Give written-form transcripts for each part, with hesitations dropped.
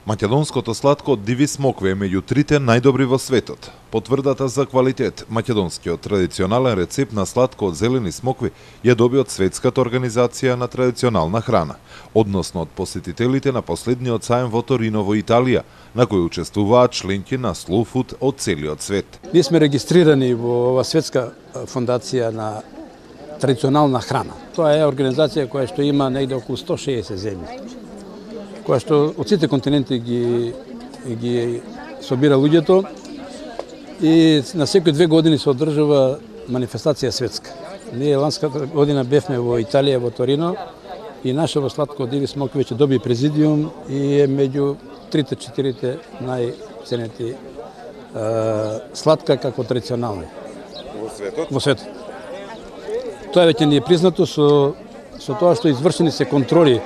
Македонското сладко од диви смокви е меѓу трите најдобри во светот. Потврдата за квалитет, македонскиот традиционален рецепт на сладко од зелени смокви ја доби од Светската организација на традиционална храна, односно од посетителите на последниот саем во Торино во Италија, на кој учествуваат членки на Slow Food од целиот свет. Ние сме регистрирани во ова Светска фондација на традиционална храна. Тоа е организација која што има негде околу 160 земји, која што од сите континенти ги собира луѓето и на секои 2 години се одржува манифестација светска. Ние ланската година бевме во Италија, во Торино, и нашето сладко од диви смокви веќе доби президиум и е меѓу 3-4 најценети сладка како традиционални Во светот? Во светот. Тоа веќе ни е признато со тоа што извршени се контроли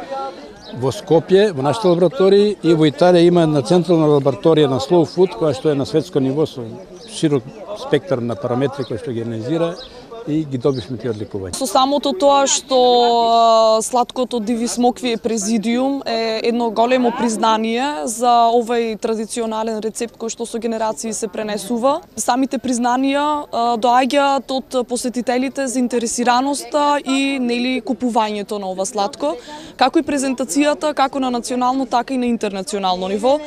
во Скопје, во нашите лаборатории, и во Италија има една централна лабораторија на Slow Food, која што е на светско ниво со широк спектар на параметри кои што ги анализира и ги добивме тие одликувања. Со самото тоа што сладкото диви смокви е президиум е едно големо признание за овој традиционален рецепт кој што со генерации се пренесува. Самите признанија доаѓаат од посетителите, заинтересираноста и нели купувањето на ова сладко, како и презентацијата како на национално така и на интернационално ниво.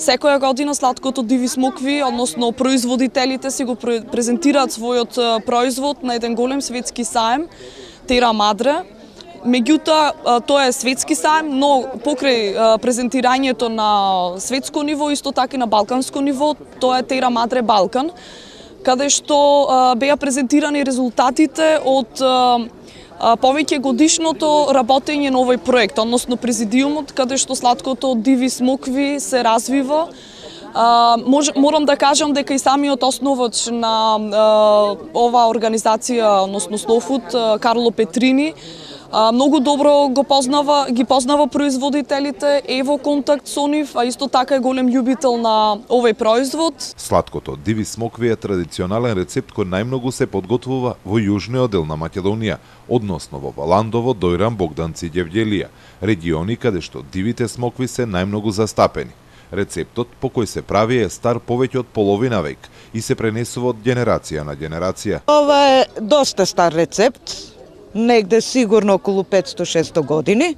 Секоја година сладкото диви смокви, односно производителите си го презентираат својот производ на еден голем светски саем, Тера Мадре. Меѓутоа, тоа е светски саем, но покрај презентирањето на светско ниво, исто така и на балканско ниво, тоа е Тера Мадре Балкан, каде што беа презентирани резултатите од повеќе годишното работење на овој проект, односно президиумот, каде што сладкото од диви смокви се развива. Морам да кажам дека и самиот основач на оваа организација, односно Slow Food, Карло Петрини, многу добро ги познава производителите, е во контакт со нив, а исто така е голем љубител на овој производ. Сладкото од диви смокви е традиционален рецепт кој најмногу се подготвува во јужниот дел на Македонија, односно во Баландово, Дојран, Богданци и Ѓевѓелија, региони каде што дивите смокви се најмногу застапени. Рецептот по кој се прави е стар повеќе од половина век и се пренесува од генерација на генерација. Ова е доста стар рецепт, негде сигурно околу 500-600 години.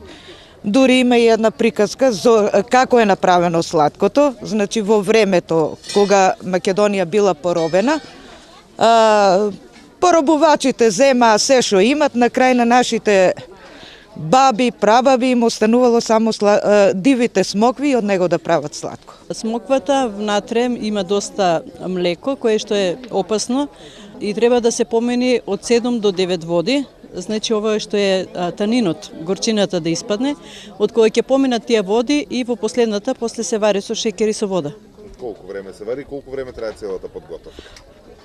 Дури има и една приказка за како е направено сладкото. Значи во времето кога Македонија била поробена, поробувачите земаа се што имат, на крај на нашите баби, прабаби им останувало само дивите смокви и од него да прават сладко. Смоквата внатре има доста млеко, кое што е опасно и треба да се помени од 7 до 9 води. Значи ова што е танинот, горчината да испадне, од која ќе поминат тие води и во последната после се вари со шеќер и со вода. Колку време се вари, колку време трае целата подготовка?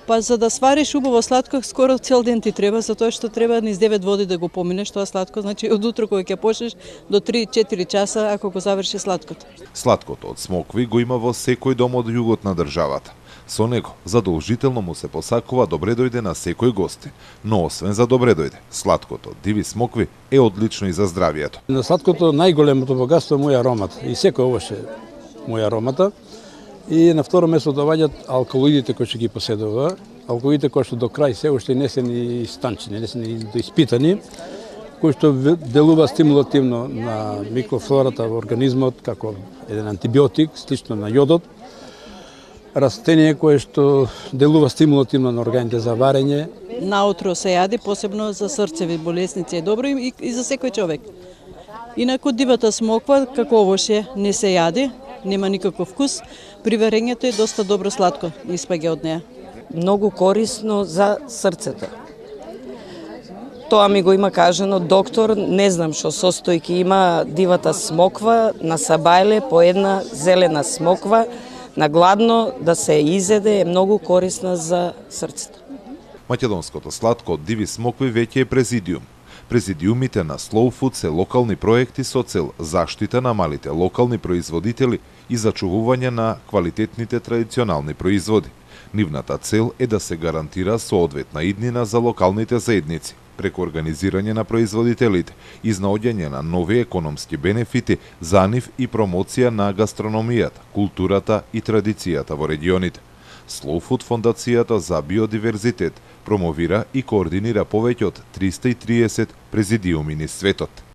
Па за да свариш убаво сладко, скоро цел ден ти треба, затоа што треба низ 9 води да го поминеш тоа сладко, значи од утро кога ќе почнеш до 3-4 часа ако го заврши сладкото. Сладкото од смокви го има во секој дом од југот на државата. Со него задолжително му се посакува добре дојде на секој гостин, но освен за добре дојде, сладкото од диви смокви е одлично и за здравието. На сладкото најголемото богатство е мој аромат и секој овош е мој аромата. И на второ место доаѓаат алкалоидите кои што ги поседува, алкалоидите кои што до крај се уште не се ни станчени, не се ни доиспитани, кои што делува стимулативно на микрофлората во организмот како еден антибиотик, слично на јодот. Растение кое што делува стимулативно на органите за варење. Наутро се јади, посебно за срцеви болесници е добро и за секој човек. Инаку дивата смоква, како овош е, не се јади, нема никаков вкус. При варењето е доста добро сладко, испаѓа од неа. Многу корисно за срцето. Тоа ми го има кажано доктор, не знам што состојки има дивата смоква, на сабајле по една зелена смоква, на гладно да се изеде е многу корисна за срцето. Македонското сладко од диви смокви веќе е президиум. Президиумите на Slow Food се локални проекти со цел заштита на малите локални производители и зачувување на квалитетните традиционални производи. Нивната цел е да се гарантира соодветна иднина за локалните заедници. преку организирање на производителите, изнаоѓање на нови економски бенефити за нив и промоција на гастрономијата, културата и традицијата во регионите. Slow Food Фондацијата за биодиверзитет промовира и координира повеќе од 330 президиуми низ светот.